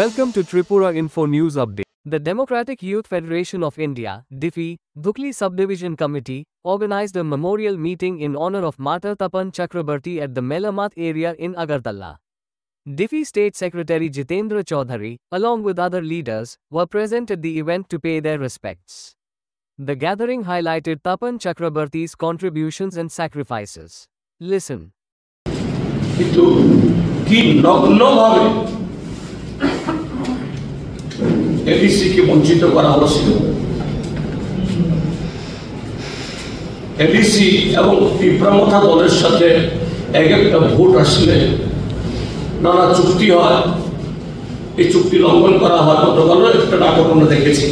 Welcome to Tripura Info News Update. The Democratic Youth Federation of India, DIFI, Dhukli Subdivision Committee, organized a memorial meeting in honor of Mata Tapan Chakrabarti at the Melamat area in Agartala. DIFI State Secretary Jitendra Chaudhary, along with other leaders, were present at the event to pay their respects. The gathering highlighted Tapan Chakrabarti's contributions and sacrifices. Listen. ADC কে বঞ্চিত করা হয়েছিল। ADC এবং পিঁপড়ামাথা দলের সাথে একটা vote আসলে নানা চুক্তি হয়, এই চুক্তি লঙ্ঘন করা হয়। গতকালও একটা নাটক আমরা দেখেছি,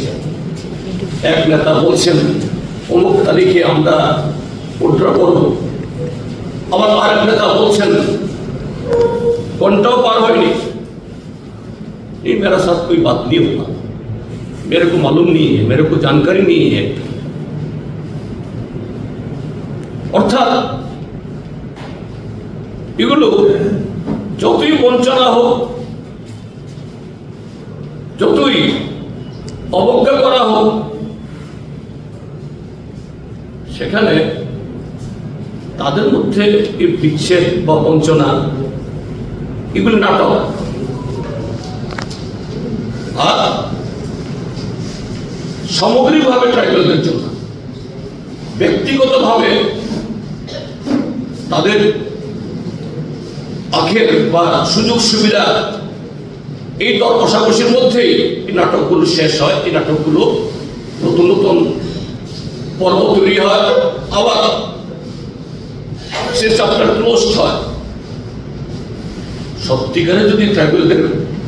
এক নেতা বলছেন অমুক তারিখে আমরা উইথড্র করব, আবার আরেক নেতা বলছেন ঘন্টাও পার হয়নি, ये मेरा साथ कोई बात नहीं होगा, मेरे को मालूम नहीं है, मेरे को जानकारी नहीं है। অর্থাৎ এগুলো যতই বঞ্চনা হোক, যতই অবজ্ঞা করা হোক, সেখানে তাদের মধ্যে এই বিচ্ছেদ বা বঞ্চনা এগুলো নাটক। আর সামগ্রিকভাবে ট্রাইবালদের জন্য ব্যক্তিগতভাবে তাদের আখের বা সুযোগ সুবিধা এই দর কষাকষির মধ্যেই এই নাটকগুলো শেষ হয়। এই নাটকগুলো নতুন নতুন পর্ব তৈরি হয়, আবার সে চ্যাপ্টার ক্লোজ হয়। সত্যিকারে যদি ট্রাইবালদের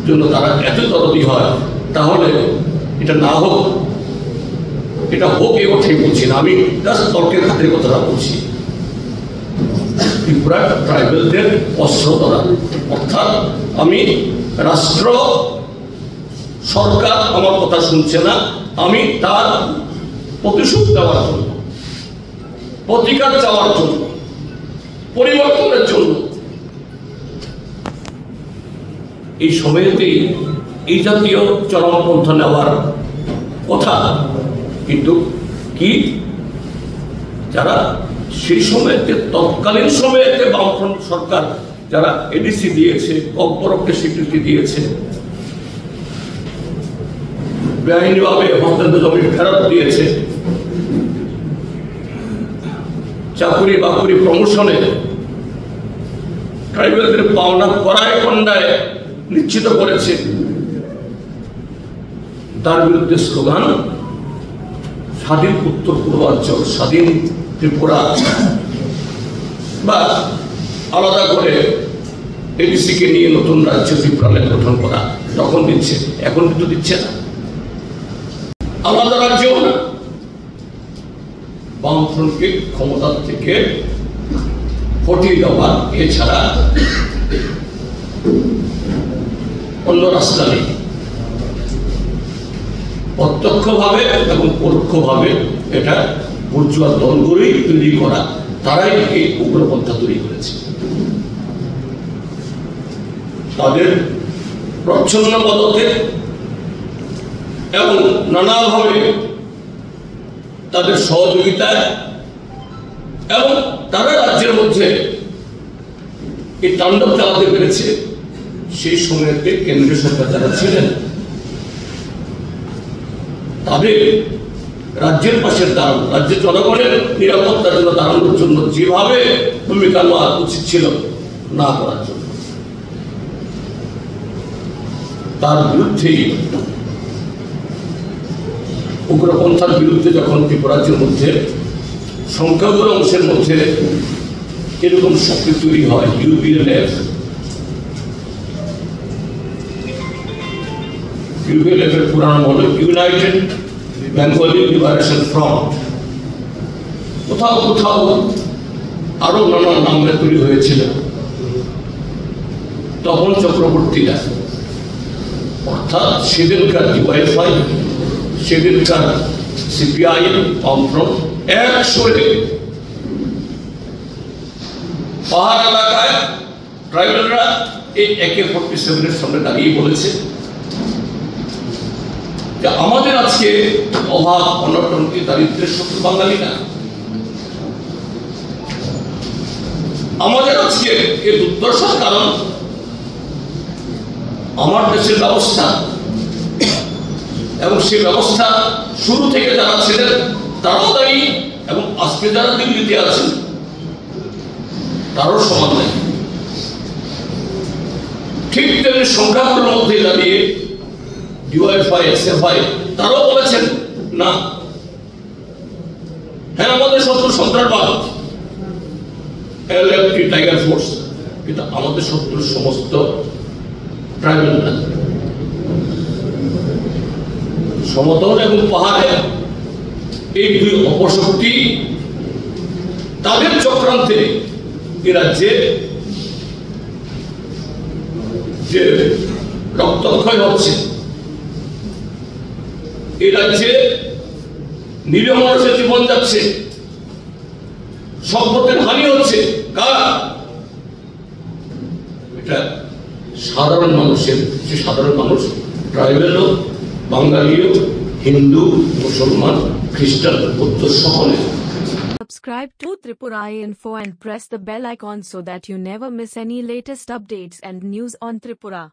জন্য তারা এত দরদি হয়, তাহলে এটা না হোক, এটা হোক এই কথাই বলছি না, আমি জাস্ট তর্কের খাতির কথাটা বলছি। ত্রিপুরা ট্রাইবালদের অস্ত্র ধরা, অর্থাৎ আমি রাষ্ট্র সরকার আমার কথা শুনছে না, আমি তার প্রতিশোধ দেওয়ার জন্য, প্রতিকার চাওয়ার জন্য, পরিবর্তনের জন্য এই সময়েতেই এই জাতীয় চরমপন্থা নেওয়ার কথা। কিন্তু কি যারা সেই সময়তে তৎকালীন সময়েতে বামফ্রন্ট সরকার যারা এডিসি দিয়েছে, অপরকে স্বীকৃতি দিয়েছে, বেআইনিভাবে হস্তান্তর জমি ফেরত দিয়েছে, চাকুরি বাকুরি প্রমোশনে ট্রাইবালদের পাওনা করায় কন্যায় নিশ্চিত করেছে, তার বিরুদ্ধে স্লোগান স্বাধীন উত্তর পূর্বাঞ্চল, স্বাধীন ত্রিপুরা, বা আলাদা করে এডিসিকে নিয়ে নতুন রাজ্য ত্রিপুরাকে গঠন করা, তখন দিচ্ছে, এখন কিন্তু দিচ্ছে না। আলাদা রাজ্যও না, বামফ্রন্টকে ক্ষমতার থেকে হটিয়ে দেওয়া এছাড়া অন্য রাস্তা নেই। প্রত্যক্ষভাবে এবং পরোক্ষভাবে এটা বুর্জোয়া দলগুলোই তৈরি করা, তারাই এই উগ্রপন্থা তৈরি করেছে। তাদের প্রচ্ছন্ন পদক্ষেপ এবং নানাভাবে তাদের সহযোগিতায় এবং তারা রাজ্যের মধ্যে এই তাণ্ডব চালাতে পেরেছে। সেই সময়তে কেন্দ্রীয় সরকার যারা ছিলেন, তাদের রাজ্যের পাশে দাঁড়ানো, রাজ্যের জনগণের নিরাপত্তার জন্য দাঁড়ানোর জন্য যেভাবে ভূমিকা নেওয়া উচিত ছিল না করার জন্য, তার বিরুদ্ধেই উগ্রপন্থার বিরুদ্ধে যখন ত্রিপুরাজ্যের মধ্যে সংখ্যাগুরু অংশের মধ্যে এরকম শক্তি তৈরি হয়, ইউপিএলএফ এর পুরানো হল ইউনাইটেড বেঙ্গলি লিবারেশন ফ্রন্ট, কোথাও কোথাও আরো নানা নামে তৈরি হয়েছিল। তখন চক্রবর্তীরা, অর্থাৎ সেদিনকার ডিওয়াইএফআই, সেদিনকার সিপিআইএম, বামফ্রন্ট একসঙ্গে পাহাড় এলাকায় ট্রাইবালরা এই AK-47 সামনে দাঁড়িয়ে বলেছে যে আমাদের আজকে অভাব অনটন কি দারিদ্রের শত্রু বাঙালি না? আমাদের আজকে এই দুর্দশার কারণ আমার দেশের ব্যবস্থা, এবং সেই ব্যবস্থা শুরু থেকে যারা ছিলেন তারাও দায়ী, এবং আজকে যারা দিল্লিতে আছেন তারও সমান নেই। ঠিক তেমনি সংখ্যাগুলোর মধ্যে দাঁড়িয়ে ডিওয়াইএফআই, এসএফআই তারাও বলেছেন না, হ্যাঁ আমাদের শত্রু সন্ত্রাসবাদ, এলএফটি, টাইগার ফোর্স, কিন্তু আমাদের শত্রু সমস্ত ট্রাইবেল না। সমতল এবং পাহাড়ে এই দুই অপশক্তি তাদের চক্রান্তে এ রাজ্যে যে রক্তক্ষয় হচ্ছে, এই রাজ্যে নিরীহ মানুষের জীবন যাচ্ছে, সম্পদের হানি হচ্ছে, কার? এটা সাধারণ মানুষের, যে সাধারণ মানুষ ট্রাইবেল হোক, বাঙালি হোক, হিন্দু, মুসলমান, খ্রিস্টান, বৌদ্ধ সকলে। Subscribe to Tripura Info and press the bell icon so that you never miss any latest updates and news on Tripura.